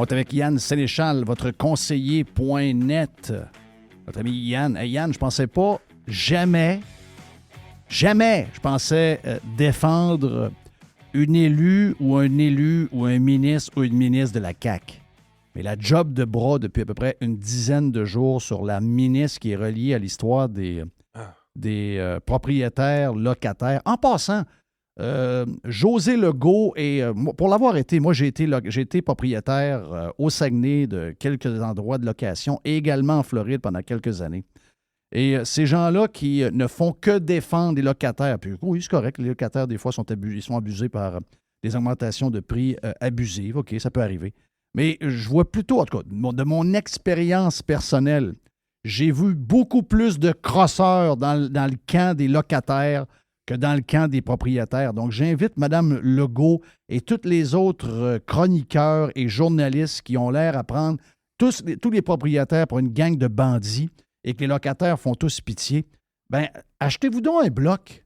On est avec Yann Sénéchal, votre conseiller.net. Notre ami Yann. Hey Yann, je pensais pas jamais, je pensais défendre une élue ou un ministre ou une ministre de la CAQ. Mais la job de bras depuis à peu près une dizaine de jours sur la ministre qui est reliée à l'histoire des propriétaires locataires. En passant, José Legault, pour l'avoir été, moi j'ai été propriétaire au Saguenay de quelques endroits de location et également en Floride pendant quelques années. Et ces gens-là qui ne font que défendre les locataires, puis oui, c'est correct, les locataires des fois sont abusés par des augmentations de prix abusives, OK, ça peut arriver. Mais je vois plutôt, en tout cas, de mon expérience personnelle, j'ai vu beaucoup plus de crosseurs dans le camp des locataires que dans le camp des propriétaires. Donc, j'invite Mme Legault et tous les autres chroniqueurs et journalistes qui ont l'air à prendre tous les propriétaires pour une gang de bandits et que les locataires font tous pitié. Bien, achetez-vous donc un bloc.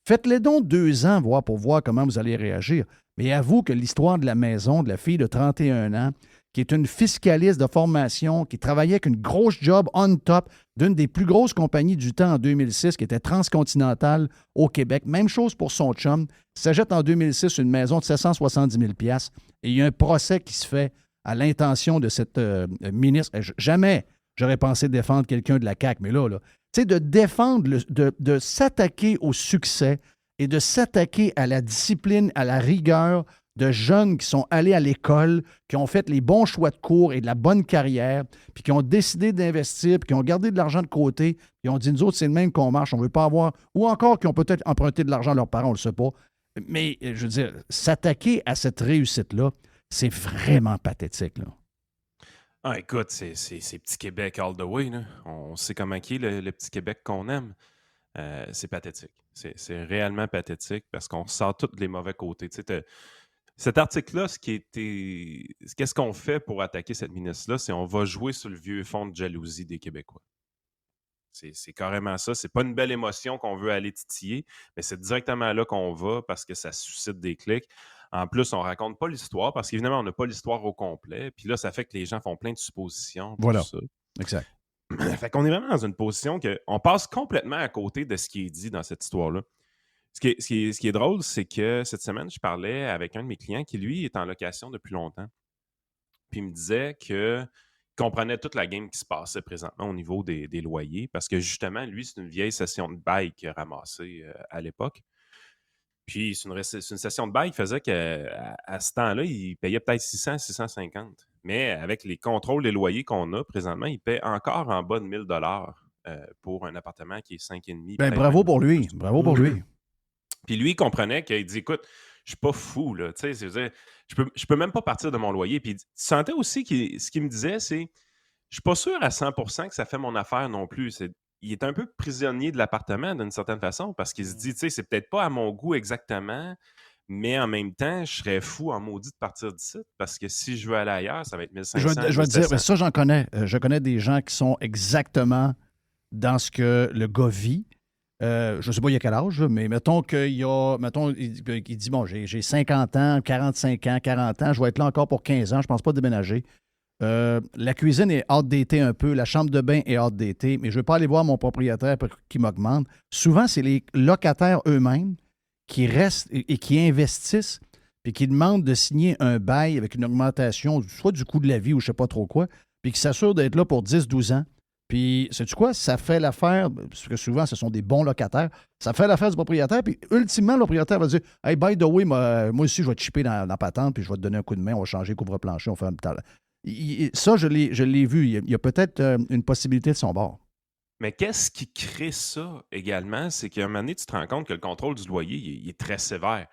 Faites-les donc 2 ans pour voir comment vous allez réagir. Mais avoue que l'histoire de la maison, de la fille de 31 ans, qui est une fiscaliste de formation, qui travaillait avec une grosse job on top d'une des plus grosses compagnies du temps en 2006, qui était Transcontinental au Québec. Même chose pour son chum. S'achète en 2006 une maison de 770 000 $ et il y a un procès qui se fait à l'intention de cette ministre. Jamais j'aurais pensé défendre quelqu'un de la CAQ, mais là, tu sais, de défendre, de s'attaquer au succès et de s'attaquer à la discipline, à la rigueur de jeunes qui sont allés à l'école, qui ont fait les bons choix de cours et de la bonne carrière, puis qui ont décidé d'investir, puis qui ont gardé de l'argent de côté, puis ont dit, nous autres, c'est le même qu'on marche, on ne veut pas avoir, ou encore qui ont peut-être emprunté de l'argent à leurs parents, on ne le sait pas. Mais, je veux dire, s'attaquer à cette réussite-là, c'est vraiment pathétique, là. Ah, écoute, c'est Petit Québec all the way, là. On sait comment qui est le Petit Québec qu'on aime. C'est pathétique. C'est réellement pathétique parce qu'on sort tous les mauvais côtés. Tu sais, cet article-là, qu'est-ce qu'on fait pour attaquer cette ministre-là? C'est on va jouer sur le vieux fond de jalousie des Québécois. C'est carrément ça. C'est pas une belle émotion qu'on veut aller titiller, mais c'est directement là qu'on va parce que ça suscite des clics. En plus, on raconte pas l'histoire parce qu'évidemment, on n'a pas l'histoire au complet. Puis là, ça fait que les gens font plein de suppositions, tout Voilà, ça. exact. Fait qu'on est vraiment dans une position qu'on passe complètement à côté de ce qui est dit dans cette histoire-là. Ce qui est drôle, c'est que cette semaine, je parlais avec un de mes clients qui, lui, est en location depuis longtemps. Puis il me disait qu'il comprenait toute la game qui se passait présentement au niveau des loyers parce que justement, lui, c'est une vieille session de bail qu'il a ramassée à l'époque. Puis c'est une session de bail qui faisait qu'à ce temps-là, il payait peut-être 600, 650. Mais avec les contrôles des loyers qu'on a présentement, il paie encore en bas de 1 000 pour un appartement qui est 5,5, Ben, peut-être même bravo un pour peu lui. plus. Bravo pour lui. Puis lui, il comprenait qu'il dit, écoute, je suis pas fou, là. Tu sais, je peux même pas partir de mon loyer. Puis tu sentais aussi ce qu'il me disait, c'est, je suis pas sûr à 100% que ça fait mon affaire non plus. Il est un peu prisonnier de l'appartement d'une certaine façon parce qu'il se dit, tu sais, c'est peut-être pas à mon goût exactement, mais en même temps, je serais fou en maudit de partir d'ici parce que si je veux aller ailleurs, ça va être Je 1500, vais te dire, 1700. ça, j'en connais. Je connais des gens qui sont exactement dans ce que le gars vit. Je ne sais pas il y a quel âge, mais mettons il dit, bon, j'ai 50 ans, 45 ans, 40 ans, je vais être là encore pour 15 ans, je ne pense pas déménager. La cuisine est outdatée un peu, la chambre de bain est outdatée, mais je ne veux pas aller voir mon propriétaire pour qu'il m'augmente. Souvent, c'est les locataires eux-mêmes qui restent et qui investissent puis qui demandent de signer un bail avec une augmentation, soit du coût de la vie ou je ne sais pas trop quoi, puis qui s'assurent d'être là pour 10, 12 ans. Puis, sais-tu quoi? Ça fait l'affaire, parce que souvent, ce sont des bons locataires, ça fait l'affaire du propriétaire, puis ultimement, le propriétaire va dire « Hey, by the way, moi aussi, je vais te chipper dans la patente, puis je vais te donner un coup de main, on va changer couvre-plancher, on va faire ça, je l'ai vu. Il y a peut-être une possibilité de son bord. Mais qu'est-ce qui crée ça également? C'est qu'à un moment donné, tu te rends compte que le contrôle du loyer, il est très sévère.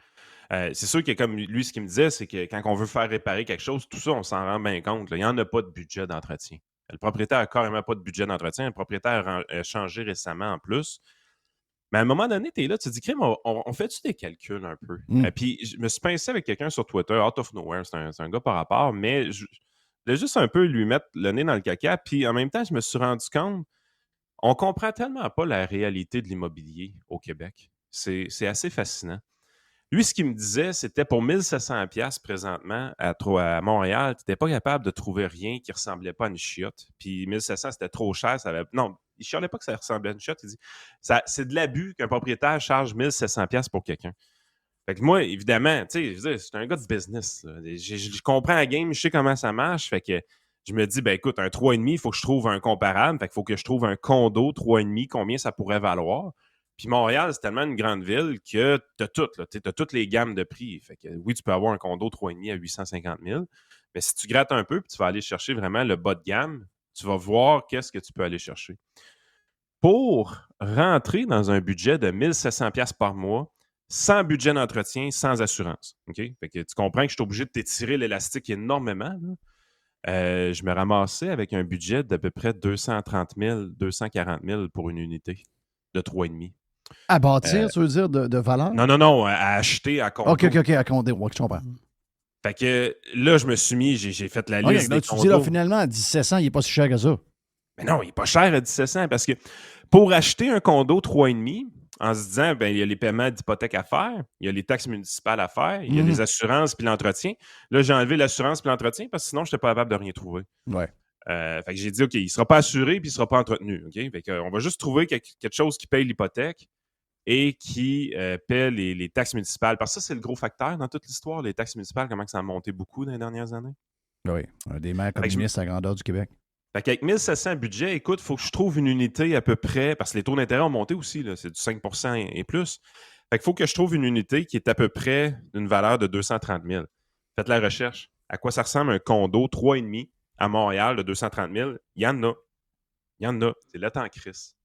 C'est sûr que comme lui, ce qu'il me disait, c'est que quand on veut faire réparer quelque chose, tout ça, on s'en rend bien compte, là. Il n'y en a pas de budget d'entretien. Le propriétaire n'a carrément pas de budget d'entretien. Le propriétaire a changé récemment en plus. Mais à un moment donné, tu es là, tu te dis, crime, on fait-tu des calculs un peu? Mm. Puis je me suis pincé avec quelqu'un sur Twitter, out of nowhere, c'est un gars par rapport, mais je voulais juste un peu lui mettre le nez dans le caca. Puis en même temps, je me suis rendu compte, on comprend tellement pas la réalité de l'immobilier au Québec. C'est assez fascinant. Lui, ce qu'il me disait, c'était pour 1700$ présentement à Montréal, tu n'étais pas capable de trouver rien qui ressemblait pas à une chiotte. Puis 1700, c'était trop cher. Non, il ne chialait pas que ça ressemblait à une chiotte. Il dit c'est de l'abus qu'un propriétaire charge 1700$ pour quelqu'un. Fait que moi, évidemment, tu sais, je veux dire, c'est un gars de business. Je comprends la game, je sais comment ça marche. Fait que je me dis, ben écoute, un 3,5, il faut que je trouve un comparable. Fait qu'il faut que je trouve un condo 3,5, combien ça pourrait valoir. Puis Montréal, c'est tellement une grande ville que tu as tout. Tu as toutes les gammes de prix. Fait que oui, tu peux avoir un condo 3,5 à 850 000. Mais si tu grattes un peu puis tu vas aller chercher vraiment le bas de gamme, tu vas voir qu'est-ce que tu peux aller chercher. Pour rentrer dans un budget de 1700$ par mois, sans budget d'entretien, sans assurance. Okay? Fait que tu comprends que je suis obligé de t'étirer l'élastique énormément. Je me ramassais avec un budget d'à peu près 230 000, 240 000 pour une unité de 3,5. À bâtir, tu veux dire, de valeur? Non, à acheter à condo. OK, à condo. Ouais, je comprends. Fait que là, je me suis mis, j'ai fait la liste des tu condos. dis là, finalement, à 1700, il n'est pas si cher que ça. Mais non, il n'est pas cher à 1700 parce que pour acheter un condo 3,5, en se disant, ben, il y a les paiements d'hypothèque à faire, il y a les taxes municipales à faire, il y a les assurances puis l'entretien. Là, j'ai enlevé l'assurance puis l'entretien parce que sinon, je n'étais pas capable de rien trouver. Ouais. Fait que j'ai dit, OK, il ne sera pas assuré puis il ne sera pas entretenu. OK? Fait que, on va juste trouver quelque chose qui paye l'hypothèque et qui paie les taxes municipales. Parce que ça, c'est le gros facteur dans toute l'histoire, les taxes municipales, comment ça a monté beaucoup dans les dernières années. Oui, un des maires communistes à la grandeur du Québec. Fait qu'avec 1700 budget, écoute, il faut que je trouve une unité à peu près, parce que les taux d'intérêt ont monté aussi, là, c'est du 5% et plus. Fait qu'il faut que je trouve une unité qui est à peu près d'une valeur de 230 000. Faites la recherche. À quoi ça ressemble un condo 3,5 à Montréal de 230 000? Il y en a. Il y en a. C'est là en crise.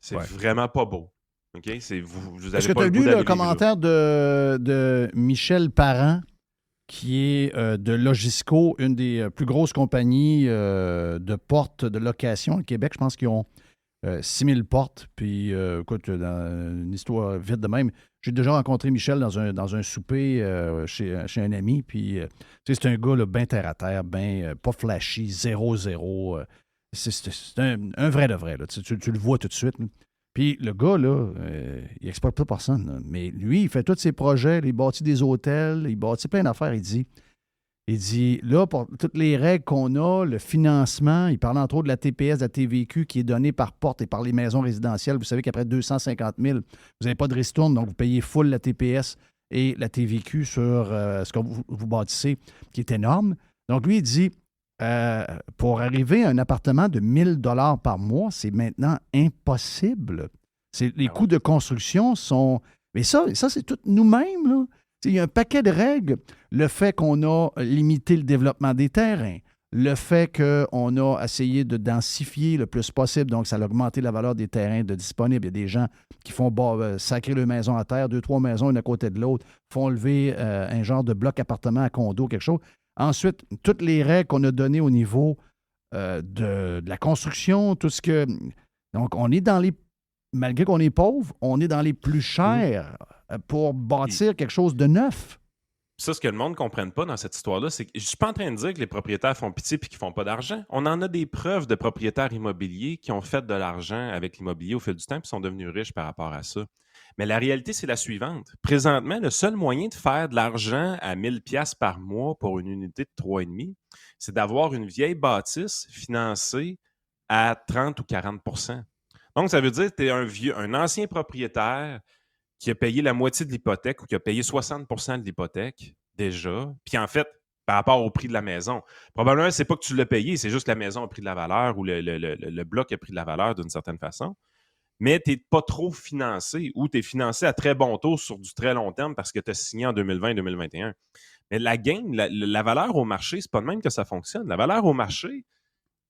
C'est vraiment pas beau. OK? Vous Est-ce que tu as lu le commentaire de Michel Parent, qui est de Logisco, une des plus grosses compagnies de portes de location au Québec? Je pense qu'ils ont 6000 portes. Puis, écoute, dans une histoire vite de même, j'ai déjà rencontré Michel dans un souper chez un ami. Puis, c'est un gars bien terre à terre, bien pas flashy, 0-0. C'est un vrai de vrai. Là. Tu le vois tout de suite. Là. Puis le gars, là, il n'exploite pas personne. Là. Mais lui, il fait tous ses projets, il bâtit des hôtels, il bâtit plein d'affaires. Il dit, là, pour toutes les règles qu'on a, le financement, il parle entre autres de la TPS, de la TVQ qui est donnée par porte et par les maisons résidentielles. Vous savez qu'après 250 000, vous n'avez pas de ristourne, donc vous payez full la TPS et la TVQ sur ce que vous bâtissez, qui est énorme. Donc lui, il dit, pour arriver à un appartement de 1 000 $ par mois, c'est maintenant impossible. Les coûts de construction sont... Mais ça c'est tout nous-mêmes, là. Il y a un paquet de règles. Le fait qu'on a limité le développement des terrains, le fait qu'on a essayé de densifier le plus possible, donc ça a augmenté la valeur des terrains disponibles. Il y a des gens qui font sacrer leur maison à terre, 2-3 maisons une à côté de l'autre, font lever un genre de bloc appartement à condo, quelque chose. Ensuite, toutes les règles qu'on a données au niveau de la construction, tout ce que... Donc, on est dans les... Malgré qu'on est pauvre, on est dans les plus chers pour bâtir quelque chose de neuf. Ça, ce que le monde ne comprenne pas dans cette histoire-là, c'est que je ne suis pas en train de dire que les propriétaires font pitié et qu'ils ne font pas d'argent. On en a des preuves de propriétaires immobiliers qui ont fait de l'argent avec l'immobilier au fil du temps et sont devenus riches par rapport à ça. Mais la réalité, c'est la suivante. Présentement, le seul moyen de faire de l'argent à 1 000 $ par mois pour une unité de 3,5, c'est d'avoir une vieille bâtisse financée à 30 ou 40 %. Donc, ça veut dire que tu es un ancien propriétaire qui a payé la moitié de l'hypothèque ou qui a payé 60 % de l'hypothèque déjà. Puis en fait, par rapport au prix de la maison, probablement, c'est pas que tu l'as payé, c'est juste que la maison a pris de la valeur ou le bloc a pris de la valeur d'une certaine façon. Mais tu n'es pas trop financé ou tu es financé à très bon taux sur du très long terme parce que tu as signé en 2020-2021. Mais la game, la valeur au marché, c'est pas de même que ça fonctionne. La valeur au marché,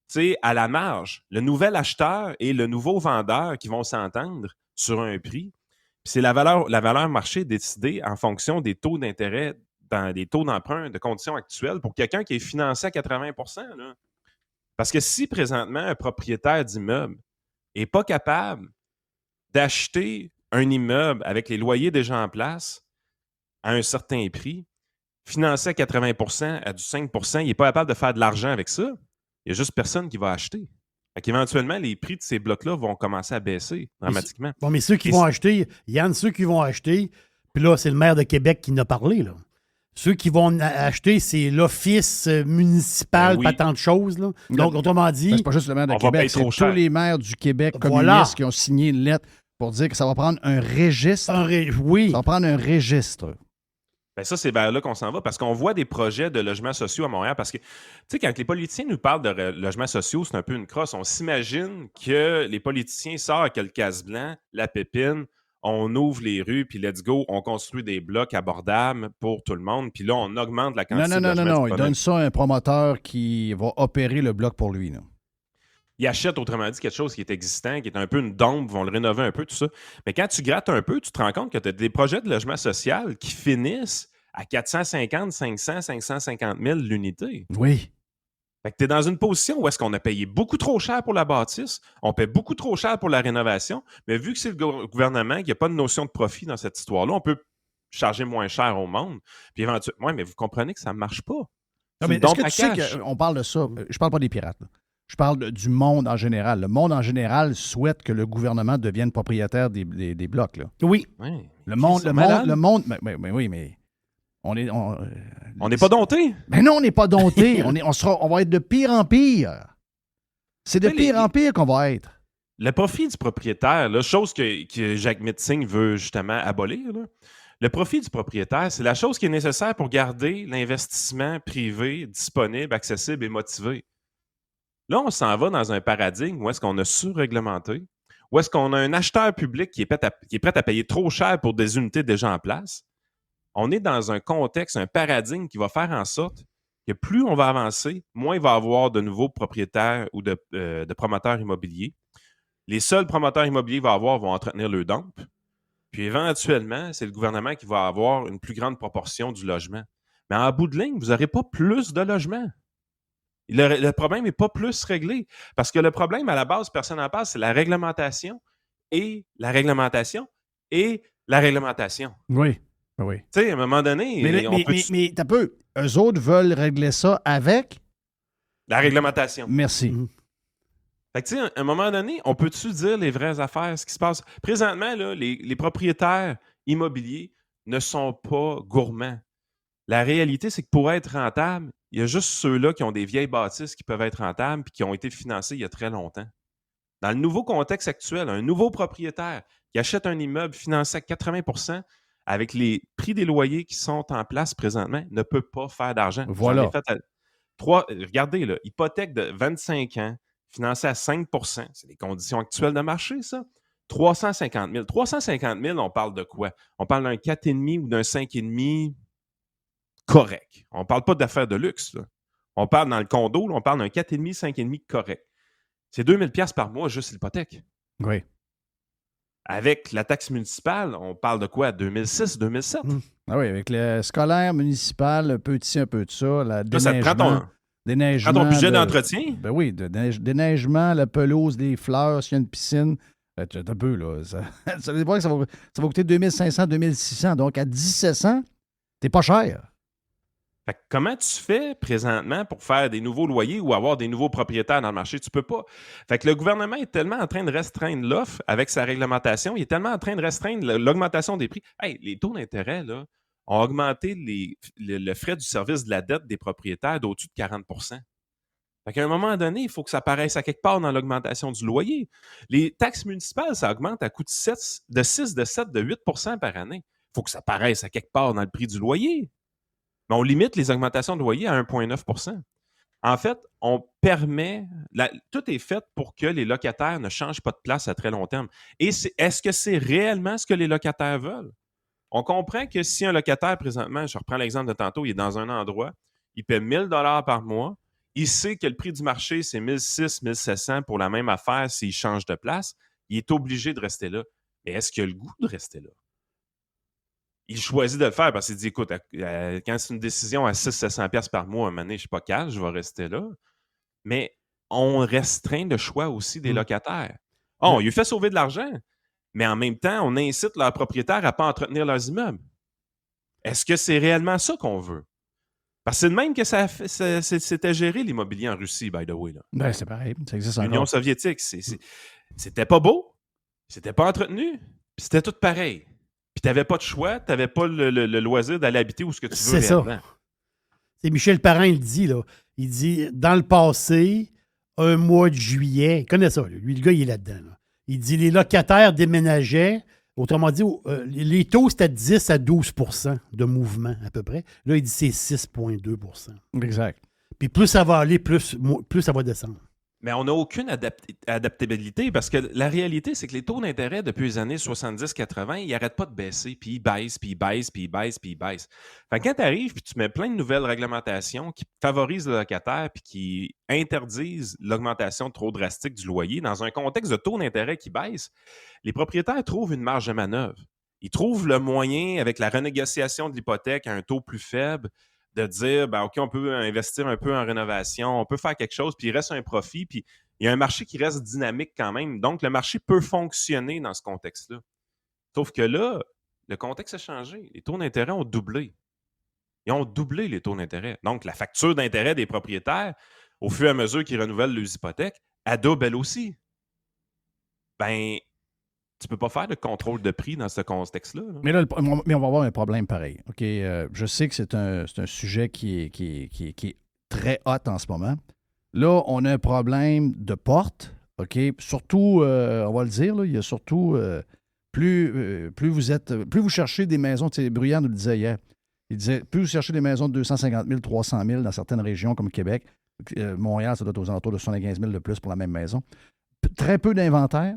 c'est à la marge. Le nouvel acheteur et le nouveau vendeur qui vont s'entendre sur un prix. Puis c'est la valeur marché décidée en fonction des taux d'intérêt, dans des taux d'emprunt de conditions actuelles pour quelqu'un qui est financé à 80 %. Là. Parce que si présentement un propriétaire d'immeuble n'est pas capable d'acheter un immeuble avec les loyers déjà en place à un certain prix, financé à 80 % à du 5 %, il n'est pas capable de faire de l'argent avec ça. Il n'y a juste personne qui va acheter. Éventuellement, les prix de ces blocs-là vont commencer à baisser dramatiquement. Bon, mais ceux qui vont acheter, Yann, ceux qui vont acheter, Puis là, c'est le maire de Québec qui en a parlé, là. Ceux qui vont acheter, c'est l'office municipal, oui. pas tant de choses, là. Donc, autrement dit... C'est pas juste le maire de On va Québec, payer c'est trop tous cher. les maires du Québec Voilà. communistes qui ont signé une lettre pour dire que ça va prendre un registre. Oui. Ça va prendre un registre. Ben ça, c'est vers là qu'on s'en va parce qu'on voit des projets de logements sociaux à Montréal. Parce que, tu sais, quand les politiciens nous parlent de logements sociaux, c'est un peu une crosse. On s'imagine que les politiciens sortent avec le casse-blanc, la pépine, on ouvre les rues, puis let's go, on construit des blocs abordables pour tout le monde. Puis là, on augmente la quantité de logements Non. Il disponibles. donne ça à un promoteur qui va opérer le bloc pour lui. Là. Ils achètent, autrement dit, quelque chose qui est existant, qui est un peu une dompe, vont le rénover un peu, tout ça. Mais quand tu grattes un peu, tu te rends compte que tu as des projets de logement social qui finissent à 450, 500, 550 000 l'unité. Oui. Fait que tu es dans une position où est-ce qu'on a payé beaucoup trop cher pour la bâtisse, on paie beaucoup trop cher pour la rénovation, mais vu que c'est le gouvernement, qu'il n'y a pas de notion de profit dans cette histoire-là, on peut charger moins cher au monde. Puis éventuellement, oui, mais vous comprenez que ça ne marche pas. Non, mais est-ce que tu sais qu'on parle de ça? Je parle pas des pirates. Là. Je parle du monde en général. Le monde en général souhaite que le gouvernement devienne propriétaire des blocs. Là. Oui. Le monde. Mais oui, mais on n'est pas dompté. Mais non, on n'est pas dompté. on va être de pire en pire. C'est de pire en pire qu'on va être. Le profit du propriétaire, là, chose que Jacques Metzing veut justement abolir, là, le profit du propriétaire, c'est la chose qui est nécessaire pour garder l'investissement privé disponible, accessible et motivé. Là, on s'en va dans un paradigme où est-ce qu'on a surréglementé, où est-ce qu'on a un acheteur public qui est prêt à payer trop cher pour des unités déjà en place. On est dans un contexte, un paradigme qui va faire en sorte que plus on va avancer, moins il va y avoir de nouveaux propriétaires ou de promoteurs immobiliers. Les seuls promoteurs immobiliers qu'il va y avoir vont entretenir le dump. Puis éventuellement, c'est le gouvernement qui va avoir une plus grande proportion du logement. Mais en bout de ligne, vous n'aurez pas plus de logements. Le problème n'est pas plus réglé. Parce que le problème, à la base, personne n'en parle, c'est la réglementation et la réglementation et la réglementation. Oui. Oui. Tu sais, à un moment donné... Mais t'as peu. Eux autres veulent régler ça avec... la réglementation. Merci. Fait que, tu sais, à un moment donné, on peut-tu dire les vraies affaires, ce qui se passe? Présentement, là, les propriétaires immobiliers ne sont pas gourmands. La réalité, c'est que pour être rentable, il y a juste ceux-là qui ont des vieilles bâtisses qui peuvent être rentables et qui ont été financées il y a très longtemps. Dans le nouveau contexte actuel, un nouveau propriétaire qui achète un immeuble financé à 80% avec les prix des loyers qui sont en place présentement ne peut pas faire d'argent. Voilà. Regardez, là, hypothèque de 25 ans, financée à 5%. C'est les conditions actuelles de marché, ça. 350 000. 350 000, on parle de quoi? On parle d'un 4,5 ou d'un 5,5 correct. On ne parle pas d'affaires de luxe. Là. On parle dans le condo, là, on parle d'un 4,5, 5,5 correct. C'est 2000 $ par mois, juste l'hypothèque. Oui. Avec la taxe municipale, on parle de quoi? 2006, 2007? Ah oui, avec le scolaire municipal, un peu de ci, un peu de ça, la déneigement. Déneigement. Prends ton budget d'entretien? Ben oui, déneigement, la pelouse, les fleurs, s'il y a une piscine. C'est un peu, là. Ça veut dire que ça va coûter 2500, 2600. Donc, à 1700, t'es pas cher. Fait que comment tu fais présentement pour faire des nouveaux loyers ou avoir des nouveaux propriétaires dans le marché? Tu peux pas. Fait que le gouvernement est tellement en train de restreindre l'offre avec sa réglementation, il est tellement en train de restreindre l'augmentation des prix. Hey, les taux d'intérêt, là, ont augmenté le frais du service de la dette des propriétaires d'au-dessus de 40 %. Fait qu'à un moment donné, il faut que ça apparaisse à quelque part dans l'augmentation du loyer. Les taxes municipales, ça augmente à coût de 6, de 7, de 8 % par année. Il faut que ça apparaisse à quelque part dans le prix du loyer. Mais on limite les augmentations de loyer à 1,9 %. En fait, on permet... tout est fait pour que les locataires ne changent pas de place à très long terme. Et est-ce que c'est réellement ce que les locataires veulent? On comprend que si un locataire, présentement, je reprends l'exemple de tantôt, il est dans un endroit, il paie 1 000 $ par mois, il sait que le prix du marché, c'est 1 600, 1 700 pour la même affaire s'il change de place, il est obligé de rester là. Mais est-ce qu'il a le goût de rester là? Il choisit de le faire parce qu'il dit, écoute, quand c'est une décision à 600-700 $ par mois, à un moment donné, je ne suis pas calme, je vais rester là. Mais on restreint le choix aussi des locataires. On lui fait sauver de l'argent, mais en même temps, on incite leurs propriétaires à ne pas entretenir leurs immeubles. Est-ce que c'est réellement ça qu'on veut? Parce que c'est de même que c'était géré l'immobilier en Russie, by the way. Ben, c'est pareil, ça existe encore. L'Union soviétique, c'était pas beau, c'était pas entretenu, puis c'était tout pareil. Puis tu n'avais pas de choix, tu n'avais pas le loisir d'aller habiter où ce que tu veux. C'est ça. C'est Michel Parent, il dit, là. Il dit, dans le passé, un mois de juillet, il connaît ça, lui, le gars, il est là-dedans. Là. Il dit, les locataires déménageaient, autrement dit, les taux, c'était 10 à 12 % de mouvement, à peu près. Là, il dit, c'est 6,2 %. Exact. Puis plus ça va aller, plus ça va descendre. Mais on n'a aucune adaptabilité parce que la réalité, c'est que les taux d'intérêt depuis les années 70-80, ils n'arrêtent pas de baisser, puis ils baissent, puis ils baissent, puis ils baissent, puis ils baissent. Fait que quand tu arrives puis tu mets plein de nouvelles réglementations qui favorisent le locataire puis qui interdisent l'augmentation trop drastique du loyer dans un contexte de taux d'intérêt qui baisse, les propriétaires trouvent une marge de manœuvre. Ils trouvent le moyen, avec la renégociation de l'hypothèque à un taux plus faible, de dire, ben, OK, on peut investir un peu en rénovation, on peut faire quelque chose, puis il reste un profit, puis il y a un marché qui reste dynamique quand même. Donc, le marché peut fonctionner dans ce contexte-là. Sauf que là, le contexte a changé. Les taux d'intérêt ont doublé. Ils ont doublé les taux d'intérêt. Donc, la facture d'intérêt des propriétaires, au fur et à mesure qu'ils renouvellent leurs hypothèques, elle double elle aussi. Ben, tu peux pas faire de contrôle de prix dans ce contexte-là. Là. Mais là, mais on va avoir un problème pareil. OK, je sais que c'est un sujet qui est très hot en ce moment. Là, on a un problème de porte. OK, surtout, on va le dire, là, il y a surtout plus vous cherchez des maisons, tu sais, Bruyant nous le disait hier. Il disait, plus vous cherchez des maisons de 250 000, 300 000 dans certaines régions comme Québec, Montréal, ça doit être aux alentours de 75 000 de plus pour la même maison. Très peu d'inventaire.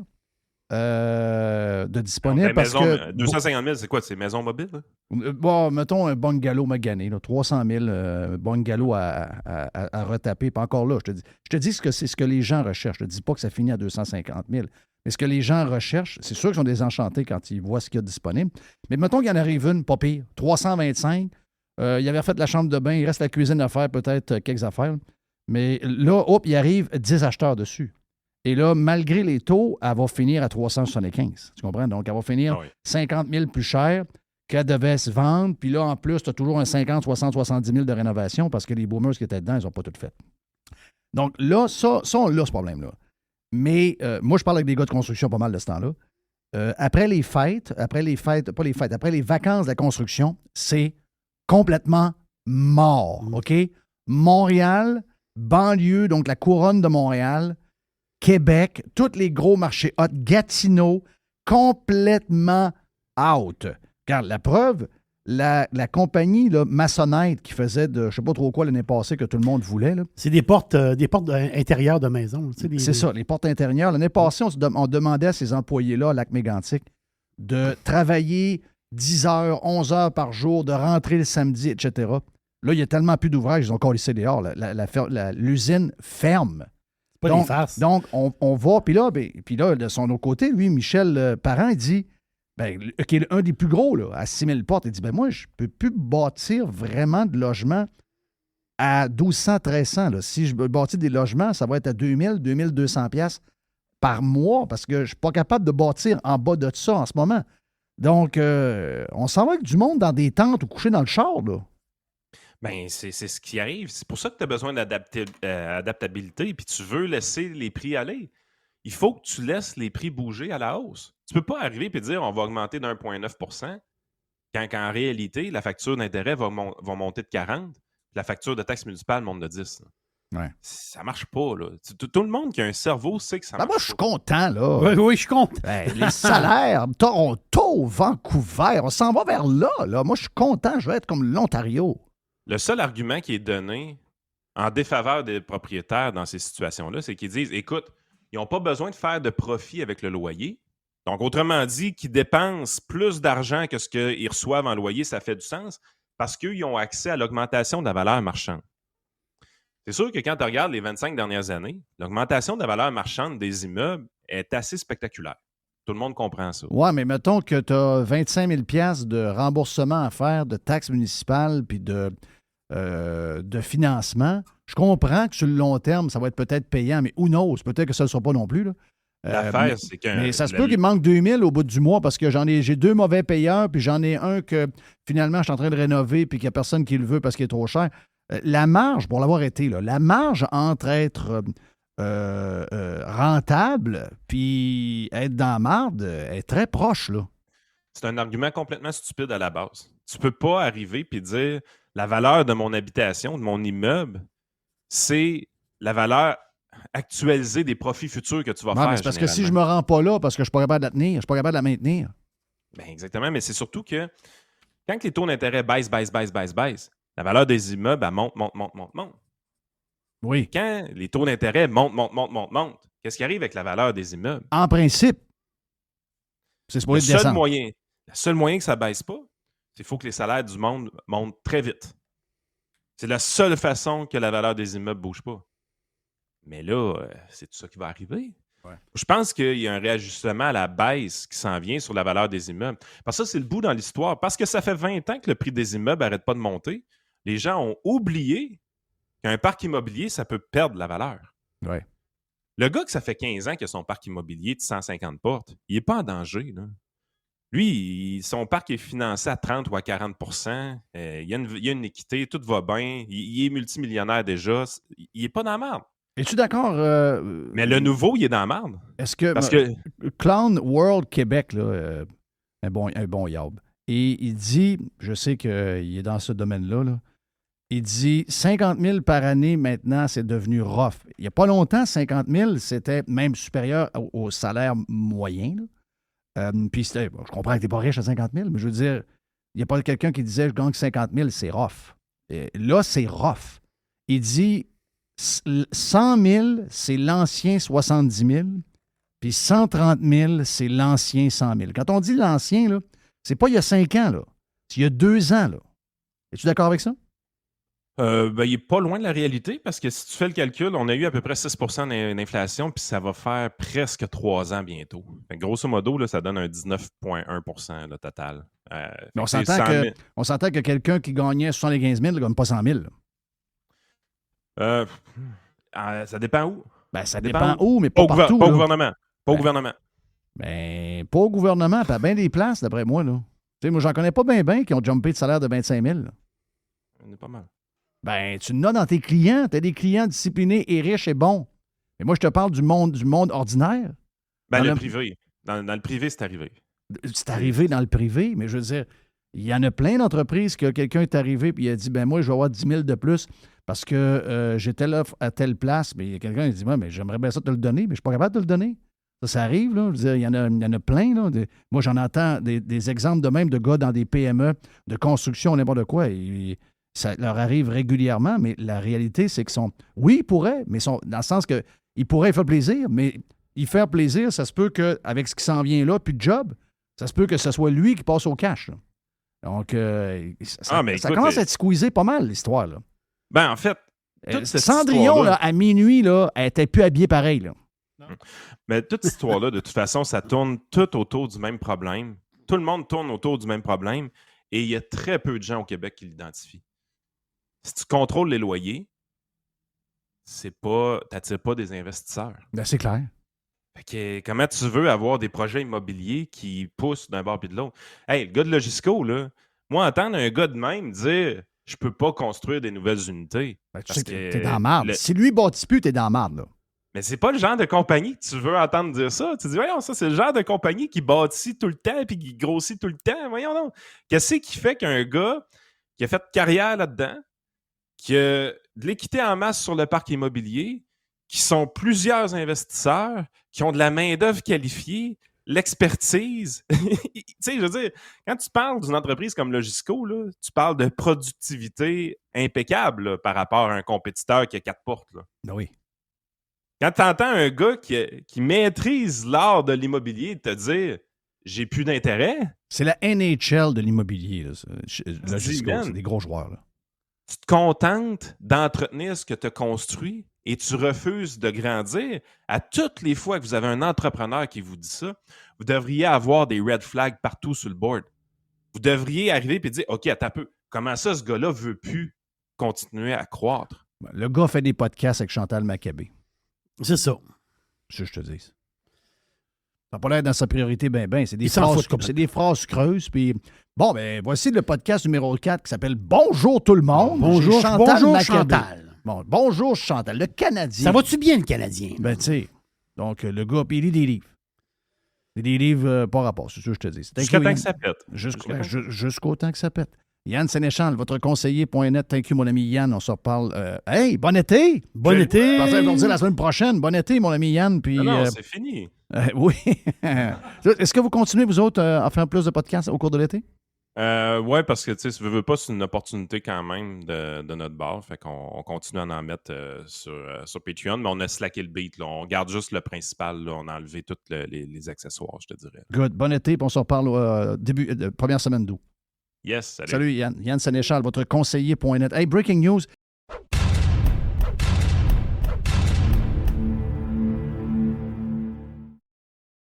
De disponible parce que... 250 000, c'est quoi? C'est maison mobile? Bon, mettons un bungalow magané, là, 300 000 bungalow à retaper. Pas encore là, je te dis que c'est ce que les gens recherchent. Je ne te dis pas que ça finit à 250 000. Mais ce que les gens recherchent, c'est sûr qu'ils sont désenchantés quand ils voient ce qu'il y a disponible. Mais mettons qu'il y en arrive une, pas pire, 325. Il avait fait la chambre de bain, il reste la cuisine à faire, peut-être quelques affaires. Mais là, hop, il arrive 10 acheteurs dessus. Et là, malgré les taux, elle va finir à 375. Tu comprends? Donc, elle va finir 50 000 plus cher qu'elle devait se vendre. Puis là, en plus, tu as toujours un 50, 60, 70 000 de rénovation parce que les boomers qui étaient dedans, ils n'ont pas tout fait. Donc là, ça on a ce problème-là. Mais moi, je parle avec des gars de construction pas mal de ce temps-là. Après les vacances de la construction, c'est complètement mort. OK? Montréal, banlieue, donc la couronne de Montréal, Québec, tous les gros marchés hot, Gatineau, complètement out. Car la preuve, la compagnie là, Maçonnette qui faisait de je ne sais pas trop quoi l'année passée que tout le monde voulait. Là. C'est des portes intérieures de maison. Tu sais, c'est ça, les portes intérieures. L'année passée, on demandait à ces employés-là à Lac-Mégantic de travailler 10 heures, 11 heures par jour, de rentrer le samedi, etc. Là, il y a tellement plus d'ouvrages, ils ont collé dehors. L'usine ferme. Donc, on va, puis là, de son autre côté, lui, Michel Parent, il dit, qui est un des plus gros, là, à 6 000 portes, il dit, moi, je ne peux plus bâtir vraiment de logements à 1200, 1300. Là. Si je bâtis des logements, ça va être à 2000, 2200 pièces par mois, parce que je ne suis pas capable de bâtir en bas de ça en ce moment. Donc, on s'en va avec du monde dans des tentes ou coucher dans le char, là. Ben, c'est ce qui arrive. C'est pour ça que tu as besoin d'adaptabilité, puis tu veux laisser les prix aller. Il faut que tu laisses les prix bouger à la hausse. Tu ne peux pas arriver et dire on va augmenter d'1,9 % quand en réalité, la facture d'intérêt va monter de 40, la facture de taxe municipale monte de 10. Ouais. Ça ne marche pas. Là. Tout le monde qui a un cerveau sait que ça marche moi, je suis content, là. Oui, je suis content. Les salaires, Toronto, Vancouver, on s'en va vers là, là. Moi, je suis content, je vais être comme l'Ontario. Le seul argument qui est donné en défaveur des propriétaires dans ces situations-là, c'est qu'ils disent, écoute, ils n'ont pas besoin de faire de profit avec le loyer. Donc, autrement dit, qu'ils dépensent plus d'argent que ce qu'ils reçoivent en loyer, ça fait du sens parce qu'ils ont accès à l'augmentation de la valeur marchande. C'est sûr que quand tu regardes les 25 dernières années, l'augmentation de la valeur marchande des immeubles est assez spectaculaire. Tout le monde comprend ça. Oui, mais mettons que tu as 25 000 $ de remboursement à faire, de taxes municipales puis de financement. Je comprends que sur le long terme, ça va être peut-être payant, mais who knows? Peut-être que ça ne le sera pas non plus. Là. L'affaire, c'est que... Mais ça se peut qu'il manque 2 000 au bout du mois parce que j'ai 2 mauvais payeurs, puis j'en ai un que finalement je suis en train de rénover puis qu'il n'y a personne qui le veut parce qu'il est trop cher. La marge, pour l'avoir été, là, la marge entre être rentable puis être dans la marde est très proche, là. c'est un argument complètement stupide à la base. Tu peux pas arriver et dire la valeur de mon habitation, de mon immeuble, c'est la valeur actualisée des profits futurs que tu vas Non, faire. mais c'est parce que si je généralement. me rends pas là, parce que je suis pas capable de la tenir, je suis pas capable de la maintenir. Ben, exactement, mais c'est surtout que quand les taux d'intérêt baissent, la valeur des immeubles, elle monte. Oui. Quand les taux d'intérêt montent, qu'est-ce qui arrive avec la valeur des immeubles? En principe, c'est Le supposé seul descendre. moyen que ça ne baisse pas, c'est qu'il faut que les salaires du monde montent très vite. C'est la seule façon que la valeur des immeubles ne bouge pas. Mais là, c'est tout ça qui va arriver. Ouais. Je pense qu'il y a un réajustement à la baisse qui s'en vient sur la valeur des immeubles. Parce que ça, c'est le bout dans l'histoire. Parce que ça fait 20 ans que le prix des immeubles n'arrête pas de monter. Les gens ont oublié qu'un parc immobilier, ça peut perdre la valeur. Ouais. Le gars que ça fait 15 ans qu'il a son parc immobilier de 150 portes, il n'est pas en danger. Là. Lui, son parc est financé à 30 ou à 40 il y a une équité, tout va bien. Il est multimillionnaire déjà. Il n'est pas dans la merde. Es-tu d'accord? Mais le nouveau, il est dans la merde. Est-ce que, Parce que Clown World Québec, là, un bon yab, et il dit, je sais qu'il est dans ce domaine-là, là, il dit 50 000 par année maintenant, c'est devenu rough. Il n'y a pas longtemps, 50 000, c'était même supérieur au salaire moyen. Puis je comprends que tu n'es pas riche à 50 000, mais je veux dire, il n'y a pas quelqu'un qui disait je gagne 50 000, c'est rough. Et là, c'est rough. Il dit 100 000, c'est l'ancien 70 000, puis 130 000, c'est l'ancien 100 000. Quand on dit l'ancien, là, c'est pas il y a 5 ans, là. C'est il y a 2 ans, là. Es-tu d'accord avec ça? il n'est pas loin de la réalité parce que si tu fais le calcul, on a eu à peu près 6 d'inflation, puis ça va faire presque 3 ans bientôt. Fait que grosso modo, là, ça donne un 19,1 le total. Mais on s'entend que quelqu'un qui gagnait 75 000 ne gagne pas 100 000. Ça dépend où. Ben, ça dépend où, mais pas Pas partout. au là. gouvernement. Pas au Ben, gouvernement. Ben, pas au gouvernement, puis à bien des places, d'après moi. Là. Tu sais, moi, j'en connais pas bien qui ont jumpé de salaire de 25 000. Là. On est pas mal. Ben, tu en as dans tes clients. Tu as des clients disciplinés et riches et bons. Mais moi, je te parle du monde ordinaire. Ben, Dans le le- privé. Dans le privé, c'est arrivé. C'est arrivé dans le privé, mais je veux dire, il y en a plein d'entreprises que quelqu'un est arrivé et il a dit, ben moi, je vais avoir 10 000 de plus parce que j'étais là à telle place. Mais il y a quelqu'un qui dit, ouais, mais j'aimerais bien ça te le donner, mais je ne suis pas capable de te le donner. Ça arrive, là. Je veux dire, il y en a plein, là. Moi, j'en entends des exemples de même de gars dans des PME, de construction, n'importe quoi. Ça leur arrive régulièrement, mais la réalité, c'est qu'ils sont... Oui, ils pourraient, mais sont dans le sens que ils pourraient y faire plaisir, mais y faire plaisir, ça se peut qu'avec ce qui s'en vient là, puis de job, ça se peut que ce soit lui qui passe au cash. Là. Donc, ça écoute, commence à être squeezé pas mal, l'histoire. Là. Ben, en fait, toute cette Cendrillon, histoire-là- là, à minuit, là, elle n'était plus habillée pareil. Là. Mais toute cette histoire-là, de toute façon, ça tourne tout autour du même problème. Tout le monde tourne autour du même problème et il y a très peu de gens au Québec qui l'identifient. Si tu contrôles les loyers, tu n'attires pas des investisseurs. Ben, c'est clair. Fait que, comment tu veux avoir des projets immobiliers qui poussent d'un bord puis de l'autre? Hey, le gars de Logisco, là, moi, entendre un gars de même dire « je peux pas construire des nouvelles unités Ben, tu parce sais que t'es dans la marde. Si lui bâtit plus, t'es dans la marde. Là. » Mais c'est pas le genre de compagnie que tu veux entendre dire ça. Tu dis « voyons, ça, c'est le genre de compagnie qui bâtit tout le temps puis qui grossit tout le temps. Voyons donc. » Qu'est-ce qui fait qu'un gars qui a fait carrière là-dedans, qui a de l'équité en masse sur le parc immobilier, qui sont plusieurs investisseurs, qui ont de la main-d'œuvre qualifiée, l'expertise. Tu sais, je veux dire, quand tu parles d'une entreprise comme Logisco, là, tu parles de productivité impeccable là, par rapport à un compétiteur qui a 4 portes. Là. Ben oui. Quand tu entends un gars qui maîtrise l'art de l'immobilier te dire « j'ai plus d'intérêt », C'est la NHL de l'immobilier. Là, ça. Logisco, man. c'est des gros joueurs. Là. tu te contentes d'entretenir ce que tu as construit et tu refuses de grandir, à toutes les fois que vous avez un entrepreneur qui vous dit ça, vous devriez avoir des red flags partout sur le board. Vous devriez arriver et dire « OK, attends un peu, comment ça, ce gars-là veut plus continuer à croître? » Le gars fait des podcasts avec Chantal Maccabé. C'est ça. C'est ça que je te dis. Ça n'a pas l'air dans sa priorité, ben. C'est des Il s'en phrases, fout complètement. c'est des phrases creuses. Puis, bon, ben, voici le podcast numéro 4 qui s'appelle Bonjour tout le monde. Bonjour, J'ai Chantal bonjour Maccabé. Chantal. Bon, bonjour Chantal, le Canadien. Ça va-tu bien, le Canadien? Ben, tu sais. Donc, le gars, puis il lit des livres. Des livres pas rapport, c'est ça que je te dis. C'est Jusqu'à inclus, temps que ça pète. Jusqu'au temps que ça pète. Yann Sénéchal, votre conseiller.net. Thank you, mon ami Yann. On se reparle. Hey, bon été! Bon été! Je pensais vous dire la semaine prochaine. Bon été, mon ami Yann. Puis, Non, c'est fini. oui. Est-ce que vous continuez, vous autres, à faire plus de podcasts au cours de l'été? Ouais, parce que, tu sais, si tu veux pas, c'est une opportunité quand même de notre bar. Fait qu'on continue à en mettre sur Patreon, mais on a slacké le beat. Là. On garde juste le principal. Là. On a enlevé tous les accessoires, je te dirais. Good. Bon été, puis on se reparle première semaine d'août. Yes, salut. Salut, Yann. Yann Sénéchal, votre conseiller.net. Hey, breaking news.